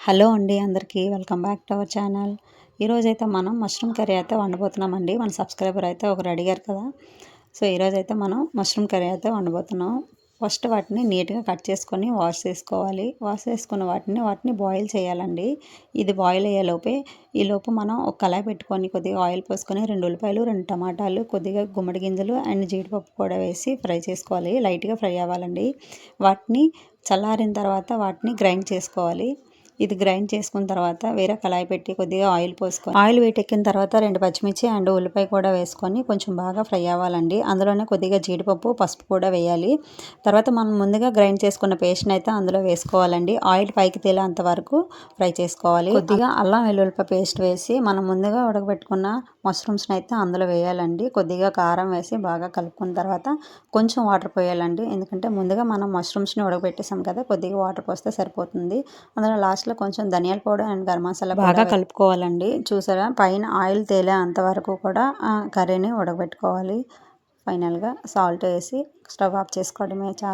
Hello అండి అందరికీ welcome back to our channel. ఈరోజైతే మనం మష్రూమ్ కర్రీ అయితే వండబోతున్నామండి. మన సబ్స్క్రైబర్ అయితే ఒకరు అడిగారు కదా, సో ఈరోజైతే మనం మష్రూమ్ కర్రీ అయితే వండబోతున్నాం. ఫస్ట్ వాటిని నీట్గా కట్ చేసుకొని వాష్ చేసుకోవాలి. వాష్ చేసుకున్న వాటిని బాయిల్ చేయాలండి. ఇది బాయిల్ అయ్యేలోపే ఈలోపు మనం ఒక కళాయి పెట్టుకొని కొద్దిగా ఆయిల్ పోసుకొని 2 ఉల్లిపాయలు, 2 టమాటాలు, కొద్దిగా గుమ్మడి గింజలు అండ్ జీడిపప్పు కూడా వేసి ఫ్రై చేసుకోవాలి. లైట్గా ఫ్రై అవ్వాలండి. వాటిని చల్లారిన తర్వాత వాటిని గ్రైండ్ చేసుకోవాలి. ఇది గ్రైండ్ చేసుకున్న తర్వాత వేరే కళాయి పెట్టి కొద్దిగా ఆయిల్ పోసుకొని ఆయిల్ వేటెక్కిన తర్వాత 2 పచ్చిమిర్చి అండ్ ఉల్లిపాయ కూడా వేసుకొని కొంచెం బాగా ఫ్రై అవ్వాలండి. అందులోనే కొద్దిగా జీడిపప్పు, పసుపు కూడా వేయాలి. తర్వాత మనం ముందుగా గ్రైండ్ చేసుకున్న పేస్ట్ని అయితే అందులో వేసుకోవాలండి. ఆయిల్ పైకి తేలేంత వరకు ఫ్రై చేసుకోవాలి. కొద్దిగా అల్లం వెల్లుల్లిపాయ పేస్ట్ వేసి మనం ముందుగా ఉడకబెట్టుకున్న మష్రూమ్స్ని అయితే అందులో వేయాలండి. కొద్దిగా కారం వేసి బాగా కలుపుకున్న తర్వాత కొంచెం వాటర్ పోయాలండి. ఎందుకంటే ముందుగా మనం మష్రూమ్స్ని ఉడకబెట్టేసాం కదా, కొద్దిగా వాటర్ పోస్తే సరిపోతుంది. అందులో లాస్ట్లో కొంచెం ధనియాల పౌడర్ అండ్ గరం మసాలా బాగా కలుపుకోవాలండి. చూసారా, పైన ఆయిల్ తేలే అంతవరకు కూడా కర్రీని ఉడకబెట్టుకోవాలి. ఫైనల్గా సాల్ట్ వేసి స్టవ్ ఆఫ్ చేసుకోవడమే.